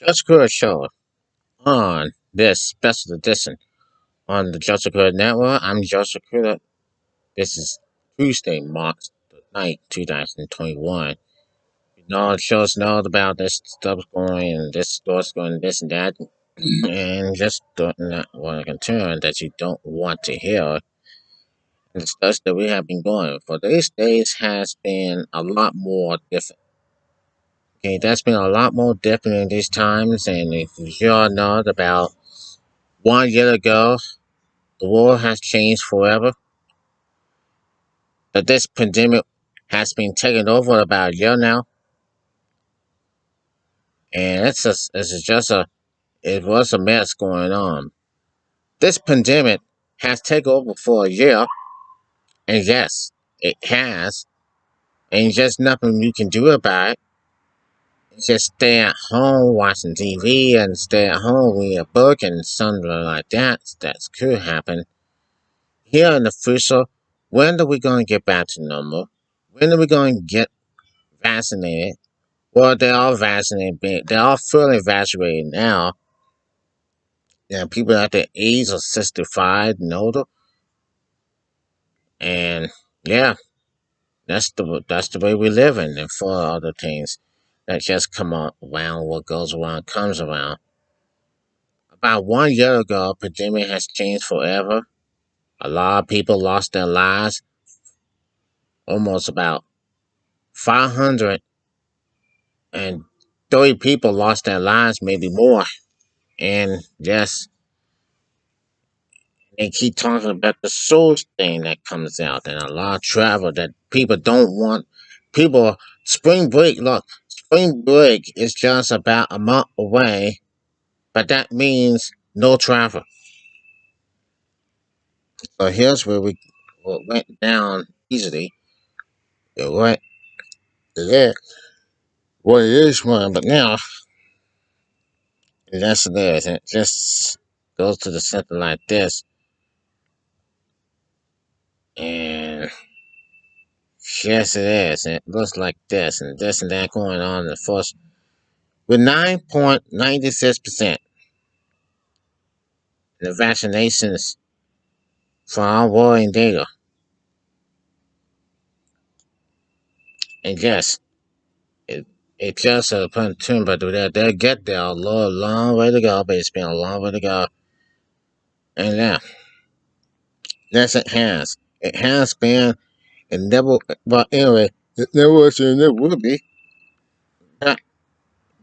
Just Crudup show on this special edition on the Just Crudup Network. I'm Joseph Crudup. This is Tuesday, March the 9th, 2021. You know, the shows know about this stuff's going and this store's going, this and that, and just not want to concern that you don't want to hear. The stuff that we have been going for these days has been a lot more different. Okay, that's been a lot more different in these times, and if you all know about 1 year ago, the world has changed forever. But this pandemic has been taken over about a year now, and it was a mess going on. This pandemic has taken over for a year, and yes, it has, and just nothing you can do about it. Just stay at home watching TV and stay at home reading a book and something like that. That could happen. Here in the future, when are we going to get back to normal? When are we going to get vaccinated? Well, they're all vaccinated. They're all fully vaccinated now. People at the age of 65 and older. And yeah, that's the way we live in. And for other things that just come around, what goes around comes around. About 1 year ago, pandemic has changed forever. A lot of people lost their lives. Almost about 530 people lost their lives, maybe more. And yes, they keep talking about the soul thing that comes out and a lot of travel that people don't want. People, spring break, look, spring break is just about a month away, but that means no travel. So here's where we went down easily. It went there. What it is one, but now that's it is. It just goes to the center like this. And yes, it is. And it looks like this and this and that going on in the first with 9.96% the vaccinations for our world data. And yes, it it just a tune, but they'll get there long way to go, but it's been a long way to go. And yeah, yes, it has. It has been, and never, but anyway, it never was and it will be. But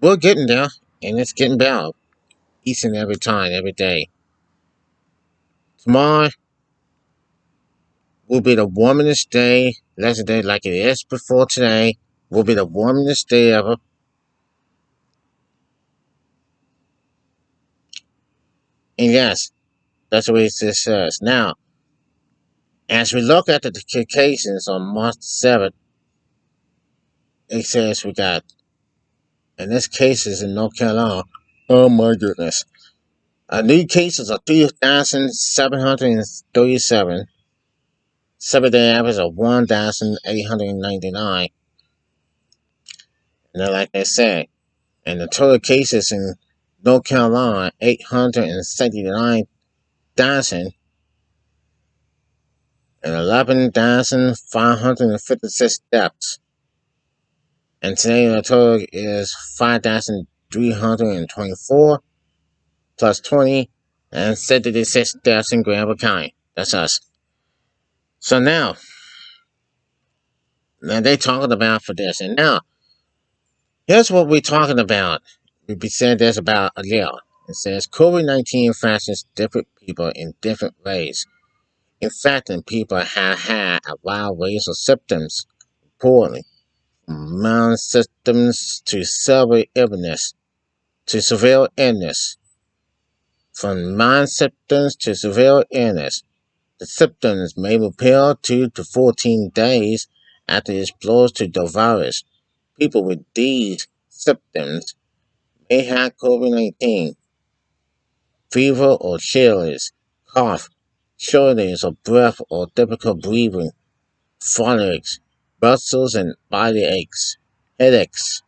we're getting there, and it's getting better each and every time, every day. Tomorrow will be the warmest day, less day like it is before today. Will be the warmest day ever. And yes, that's what it says. Now, as we look at the cases on March 7th, it says we got, and this case is in North Carolina. Oh my goodness. New cases are 3,737. 7-day average of 1,899. And then, like I said, and the total cases in North Carolina, 879,000 and 11,556 deaths. And today the total is 5,324 plus 20 and 76 deaths in Granville County. That's us. So now they talking about for this. And now, here's what we're talking about. We've been saying this about a year. It says COVID-19 infections different people in different ways. Infecting people have had a wide range of symptoms poorly. Mild symptoms to severe illness. From mild symptoms to severe illness, the symptoms may appear 2 to 14 days after exposure to the virus. People with these symptoms may have COVID-19, fever or chills, cough, shortness of breath or difficult breathing, fatigue, muscles and body aches, headaches,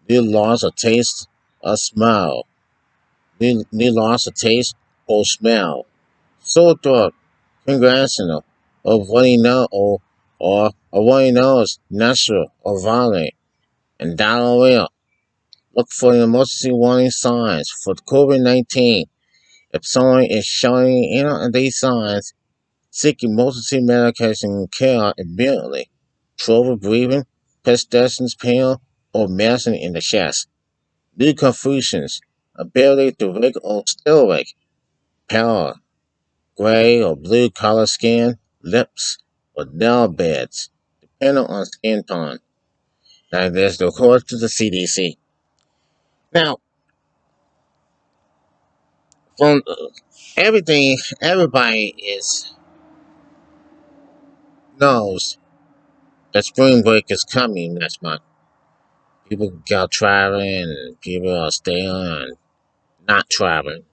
new loss of taste, or smell. New loss of taste or smell. Sore throat, congressional, or runny nose, or a runny nose, natural or violent, and diarrhea. Look for the emergency warning signs for COVID-19. If someone is showing any of these signs, seek emergency medication care immediately. Trouble breathing, persistent pain, or medicine in the chest. New confusions, ability to wake or still awake, pallor, gray or blue color skin, lips, or nail beds, depending on skin tone. Now, there's the according to the CDC. Now, from everything, everybody is knows that spring break is coming next month. People go traveling, and people are staying and not traveling.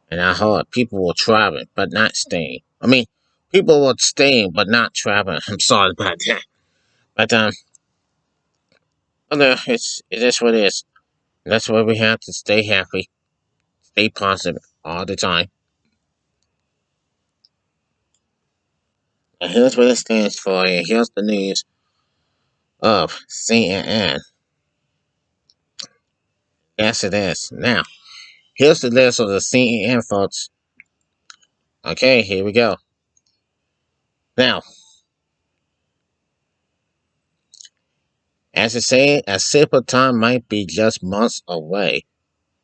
And I heard people were traveling but not staying. I mean, people were staying but not traveling. I'm sorry about that. But it is what it is. That's why we have to stay happy, stay positive all the time. And here's what it stands for, and here's the news of CNN. Yes, it is. Now, here's the list of the CNN folks. Okay, here we go. Now, as I say, a simple time might be just months away,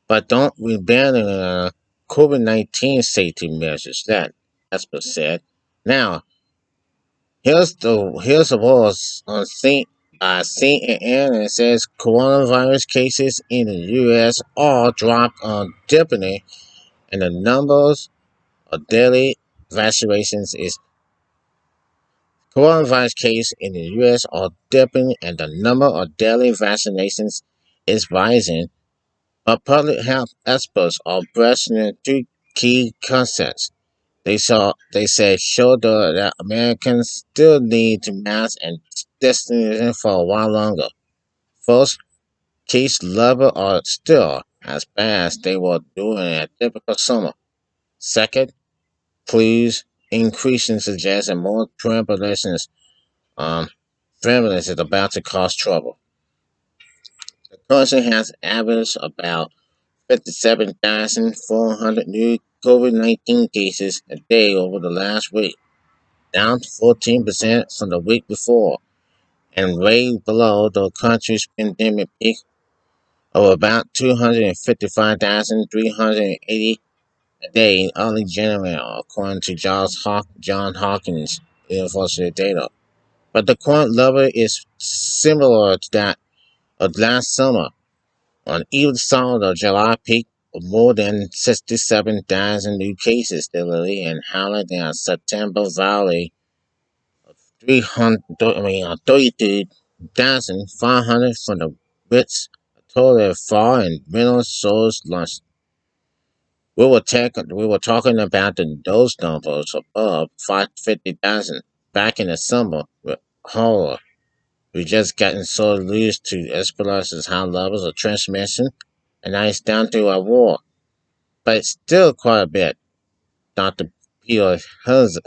but don't abandon COVID-19 safety measures. That's what said. Now, here's the was on CNN, and it says coronavirus cases in the U.S. all dropped on dipping, and the numbers of daily vaccinations is coronavirus cases in the U.S. are dipping, and the number of daily vaccinations is rising. But public health experts are questioning two key concepts. They said show that Americans still need to mask and distancing for a while longer. First, case levels are still as bad as they were during a typical summer. Second, clues increasing suggest that more um, prevalence is about to cause trouble. The country has averaged about 57,400 new COVID-19 cases a day over the last week, down 14% from the week before, and way below the country's pandemic peak of about 255,380 a day in early January, according to John Hopkins University data. But the current level is similar to that of last summer, on either side of the July peak of more than 67,000 new cases daily, and highlighting a September valley 32,500 from the Brits, a total of far and middle source lunch. We were talking about those numbers above 550,000 back in the summer with horror. We just gotten so used to Esperance's high levels of transmission, and now it's down to a war. But it's still quite a bit. Dr. Peter Hodds,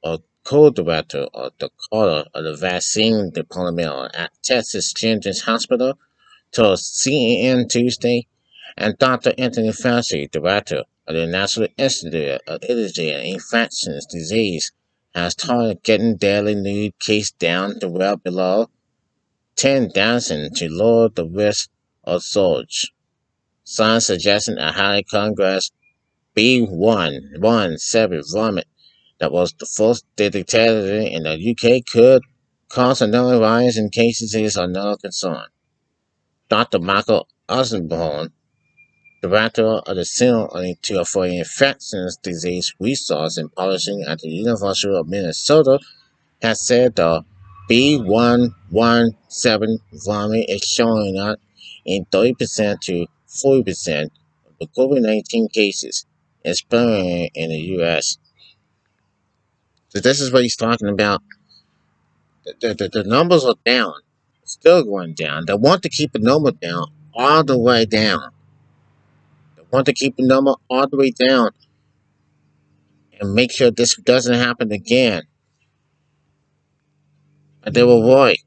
a co-director of the Carter of the Vaccine Department at Texas Children's Hospital, told CNN Tuesday, and Dr. Anthony Fauci, director of the National Institute of Allergy and Infectious Disease, has started getting daily new cases down to well below 10,000 to lower the risk of surge. Signs suggesting a high Congress B.1.1.7 vomit that was the first detected in the UK could cause another rise in cases is another concern. Dr. Michael Osborne, director of the Center for Infectious Disease Research and Policy at the University of Minnesota, has said the B.1.1.7 vomit is showing up in 30% to 40% of the COVID-19 cases, especially in the U.S. So this is what he's talking about. The numbers are down, still going down. They want to keep the number down, all the way down. They want to keep the number all the way down and make sure this doesn't happen again. But they were worried.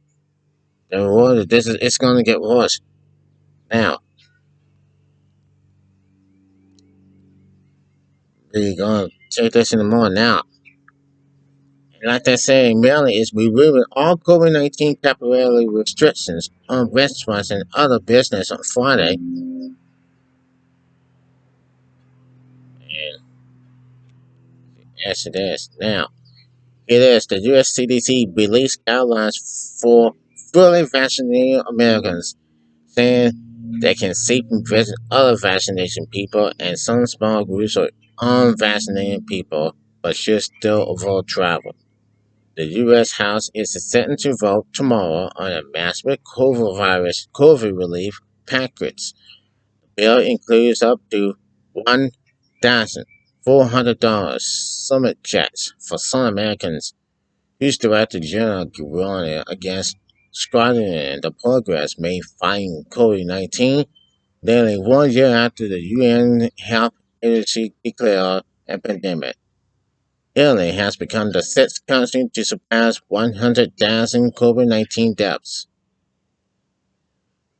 They were worried that it's going to get worse. Now, we're going to take this in the morning. Now, like they say in Maryland, is removing all COVID-19 temporary restrictions on restaurants and other business on Friday. And yes, it is. Now, it is the U.S. CDC released guidelines for fully vaccinated Americans, saying they can safely visit other vaccination people and some small groups of unvaccinated people, but should still avoid travel. The U.S. House is set to vote tomorrow on a massive COVID relief package. The bill includes up to $1,400 summer checks for some Americans, whose Director General warned against squandering the progress made fighting COVID-19 nearly 1 year after the UN Health Agency declared a pandemic. Italy has become the sixth country to surpass 100,000 COVID-19 deaths.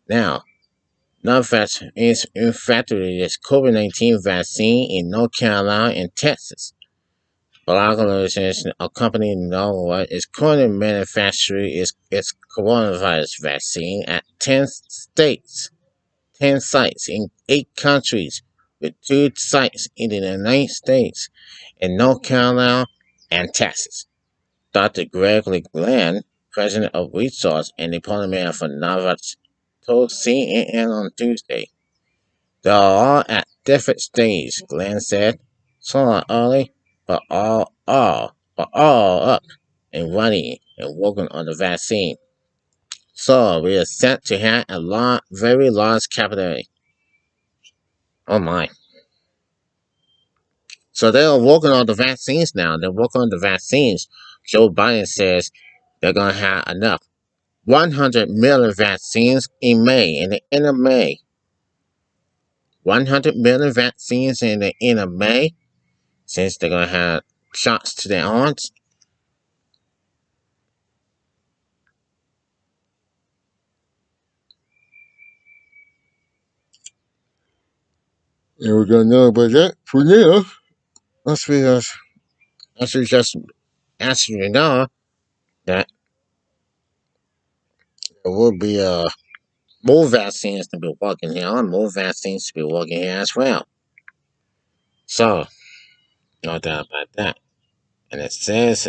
Now, Novavax is manufacturing its COVID-19 vaccine in North Carolina and Texas. Organization, a company in Norway, is currently manufacturing its coronavirus vaccine at 10 states, 10 sites in 8 countries, with 2 sites in the United States, in North Carolina and Texas. Dr. Gregory Glenn, president of Resource and Department for Novavax, told CNN on Tuesday. They are all at different stages, Glenn said. Some are early, but all up and running and working on the vaccine. So we are set to have a very large capillary. Oh my. So they are working on the vaccines now. They're working on the vaccines. Joe Biden says they're going to have enough 100 million vaccines in May, in the end of May. 100 million vaccines in the end of May, since they're going to have shots to their arms. And we're going to know about that for now. Once we just ask you to know that there will be more vaccines to be working here on, more vaccines to be working here as well. So, no doubt about that. And it says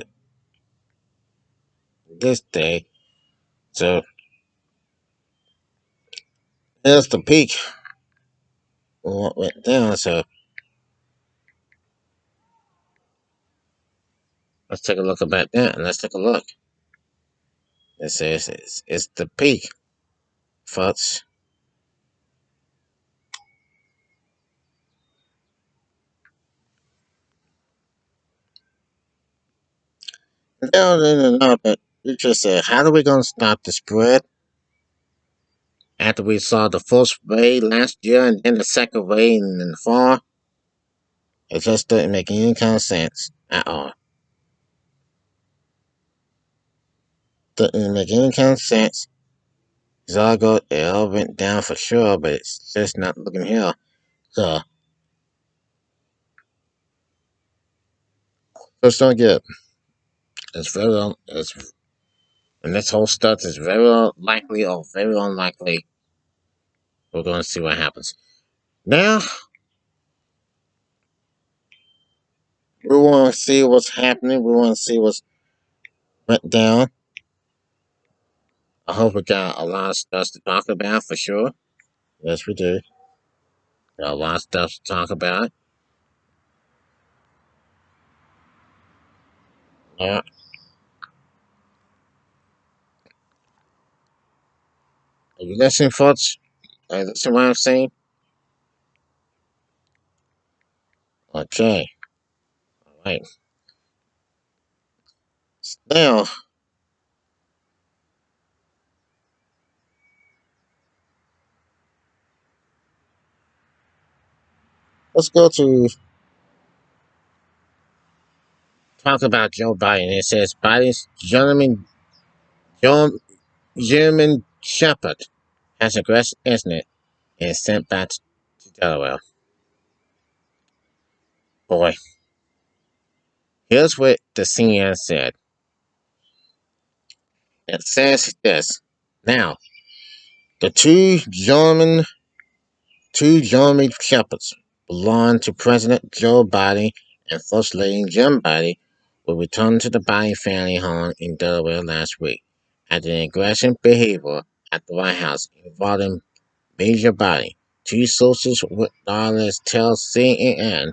this day, so here's the peak of what went down. So let's take a look about that, and let's take a look. It says it's the peak, folks. No, no, no, no, but you just said, how are we going to stop the spread after we saw the first wave last year and then the second wave in the fall? It just didn't make any kind of sense at all. Didn't make any kind of sense. It all went down for sure, but it's just not looking here. So, just don't get. It's and this whole stuff is very likely or very unlikely. We're going to see what happens. Now, we want to see what's happening. We want to see what's went down. I hope we got a lot of stuff to talk about for sure. Yes, we do. Got a lot of stuff to talk about. Yeah. Are you listening, folks? Are you listening to what I'm saying? Okay. All right. Now, Let's go to talk about Joe Biden. It says Biden's John, German Shepherd has aggressive incident and is sent back to Delaware. Boy, here's what the CNN said. It says this. Now, the two German shepherds belong to President Joe Biden and First Lady Jim Biden were returned to the Biden family home in Delaware last week after an aggressive behavior at the White House involving Major Biden. Two sources with knowledge tell CNN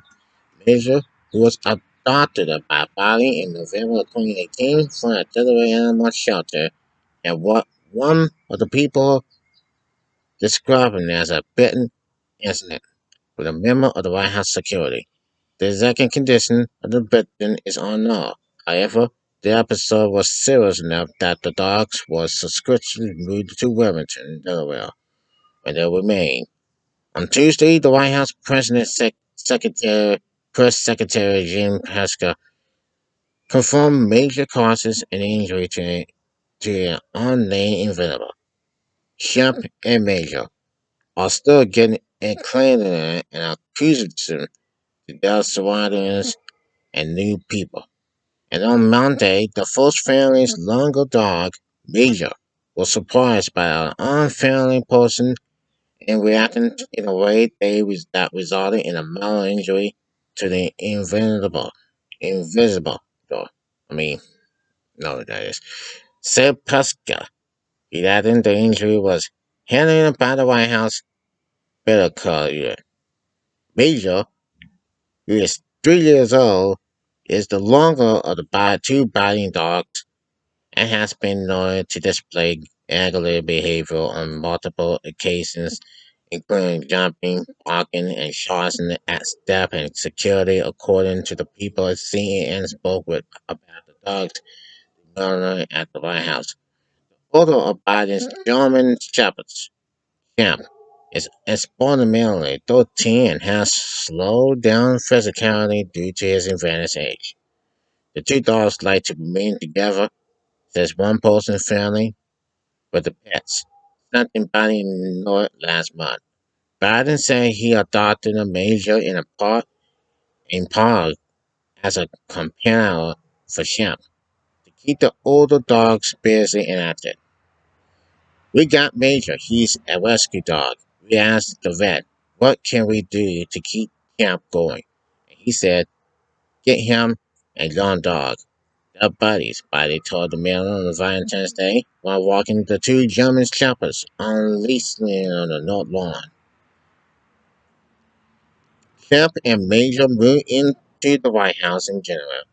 Major, who was adopted by Biden in November of 2018 from a Delaware animal shelter, and what one of the people describing as a bitten incident with a member of the White House security. The exact condition of the victim is unknown. However, the episode was serious enough that the dogs were subsequently moved to Wilmington, Delaware, where they remain. On Tuesday, the White House Press Secretary Jim Paska confirmed major causes and injury to an unnamed individual. Shemp and Major are still getting acquainted and accusing to their surroundings and new people. And on Monday, the first family's longer dog, Major, was surprised by an unfriendly person and reacted in a way that resulted in a mild injury to the invisible dog. I mean, no, that is. Said Pesca. He added the injury was handled by the White House medical unit. Major, who is 3 years old, is the longer of the two biting dogs and has been known to display aggressive behavior on multiple occasions, including jumping, barking, and shouting at staff and security, according to the people CNN spoke with about the dogs murder at the White House. Photo of Biden's German Shepherds camp is experimentally 13 and has slowed down physicality due to his advanced age. The two dogs like to remain together, says one person's family, with the pets. Something Biden ignored last month. Biden said he adopted a major in part as a companion for Shemp to keep the older dogs busy and active. We got Major. He's a rescue dog. We asked the vet, what can we do to keep camp going? And he said, get him a young dog. They're buddies, Biden told the Mail on Valentine's Day while walking the two German shepherds on leash on the north lawn. Camp and Major moved into the White House in January,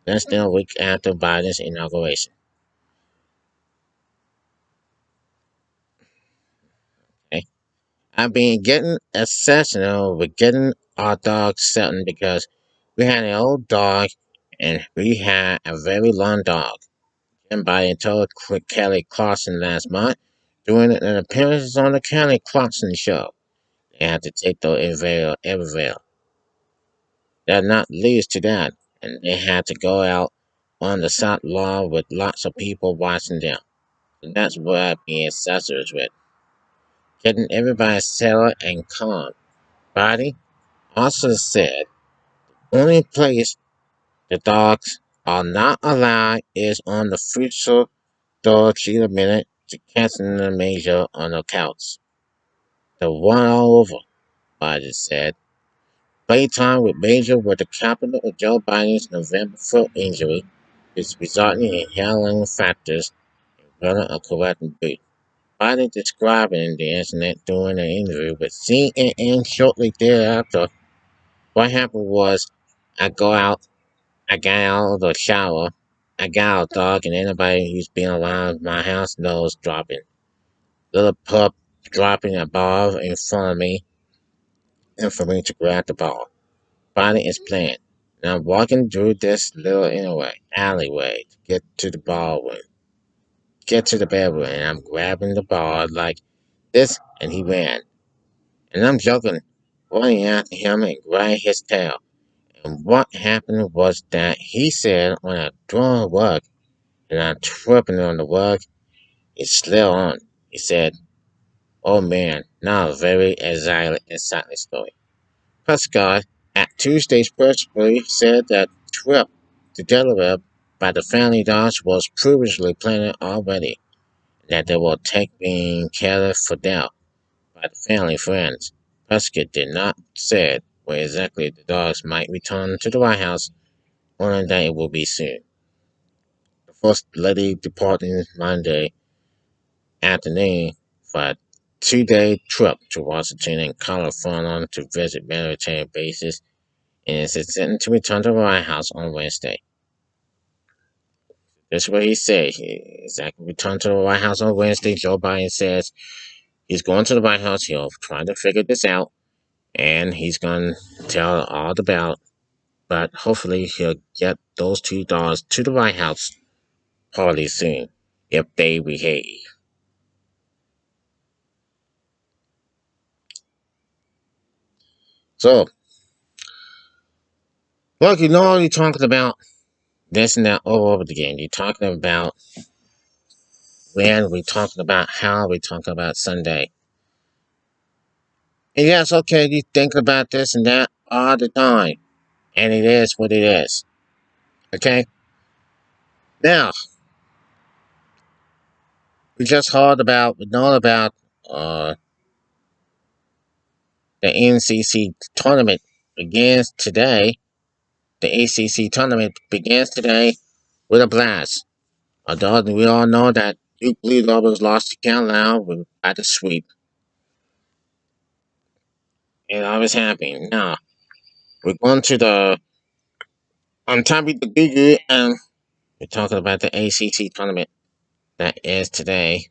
less than a week after Biden's inauguration. Okay? I've been getting obsessional with getting our dog settled because we had an old dog and we had a very long dog. Jim Biden told Kelly Clarkson last month during an appearance on the Kelly Clarkson show. They had to take the Evervale. They're not used to that, and they had to go out on the south lawn with lots of people watching them. And that's what I've been obsessed with. Getting everybody settled and calm. Biden also said only place the dogs are not allowed is on the future dog cheetah minute to catching the major on the couch. The one all over, Biden said. Playtime with Major was the capital of Joe Biden's November foot injury, which resulted in handling factors and running a correcting boot. Biden describing the incident during an interview with CNN shortly thereafter. What happened was I go out I got out of the shower. I got out, dog, and anybody who's been around my house knows dropping. Little pup dropping a ball in front of me and for me to grab the ball. Body is playing. And I'm walking through this little alleyway to get to the bedroom, and I'm grabbing the ball like this, and he ran. And I'm joking. running at him and grabbed his tail. And what happened was that he said on a throwing rug and I'm tripping on the rug, he slid on. He said, "Oh man, now a very exciting story." Prescott, at Tuesday's press brief, said that trip to Delaware by the family dogs was previously planned already, and that they were being cared for now by the family friends. Prescott did not say where exactly the dogs might return to the White House, only that it will be soon. The First Lady departed Monday afternoon for a two-day trip to Washington and California to visit military bases and is intending to return to the White House on Wednesday. That's what he said. He exactly returned to the White House on Wednesday. Joe Biden says he's going to the White House. He'll try to figure this out, and he's going to tell all about. But hopefully, he'll get those two dogs to the White House probably soon if they behave. So, look, you're talking about this and that all over again. You're talking about when, we're talking about how, we're talking about Sunday. And yes, okay, you think about this and that all the time. And it is what it is. Okay? Now, we know about uh, the NCC tournament begins today. The ACC tournament begins today with a blast. Although we all know that Duke Blue Devils lost to Carolina by the sweep. And I was happy. Now, we're going to the on top of the Goo and we're talking about the ACC tournament that is today.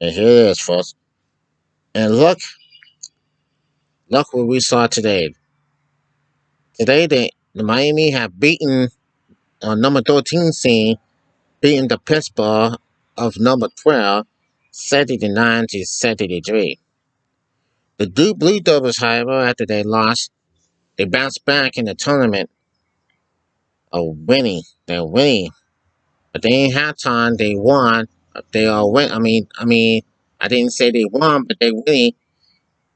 And here it is, folks. And look what we saw today. Today, the Miami have beaten number 13 seed, beating the Pittsburgh of number 12, 79 to 73. The Duke Blue Devils, however, after they lost, they bounced back in the tournament of winning. They're winning, but they ain't had time. They won. They are win. I didn't say they won, but they winning.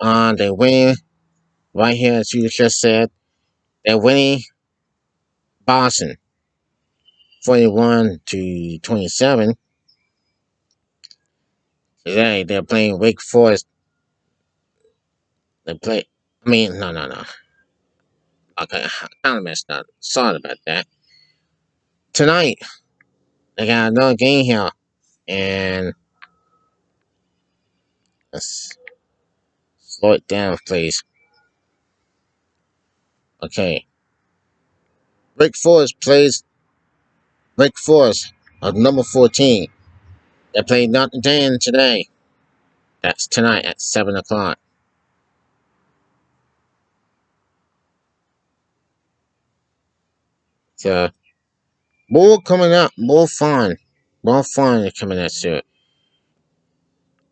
They winning right here, as you just said. They're winning Boston 41 to 27. Today they're playing Wake Forest. They play. No. Okay, I kind of messed up. Sorry about that. Tonight they got another game here, and let's slow it down, please. Okay, Wake Forest plays Wake Forest of number 14. They play Notre Dame today. That's tonight at 7 o'clock. So more coming up, more fun coming at you.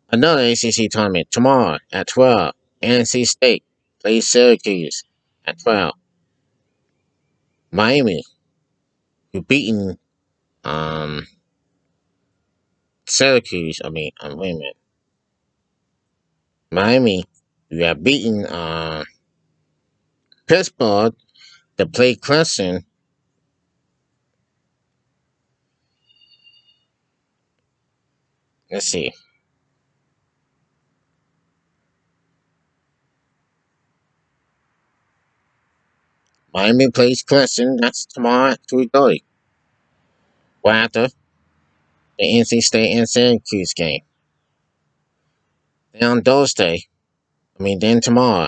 Another ACC tournament tomorrow at 12. NC State plays Syracuse at 12. Miami, who beaten um, Syracuse. Wait a minute. Miami, who have beaten Pittsburgh to play Clemson. Let's see. Miami plays Clemson. That's tomorrow at 3:30. Well, after the NC State and Syracuse game. Then on Thursday, then tomorrow,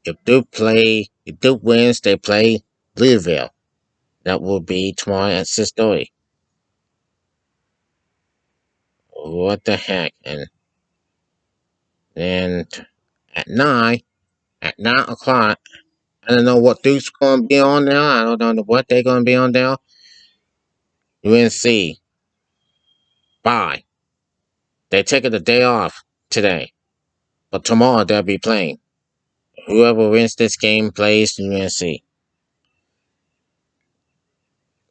if Duke wins, they play Louisville. That will be tomorrow at 6:30. What the heck? And then at 9 o'clock I don't know what Duke's going to be on now. I don't know what they're going to be on now. UNC. Bye. They're taking the day off today. But tomorrow they'll be playing. Whoever wins this game plays UNC.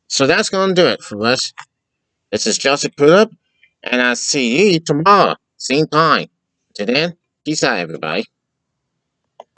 So that's going to do it for us. This is Joseph Crudup, and I'll see you tomorrow. Same time. Till then, peace out, everybody.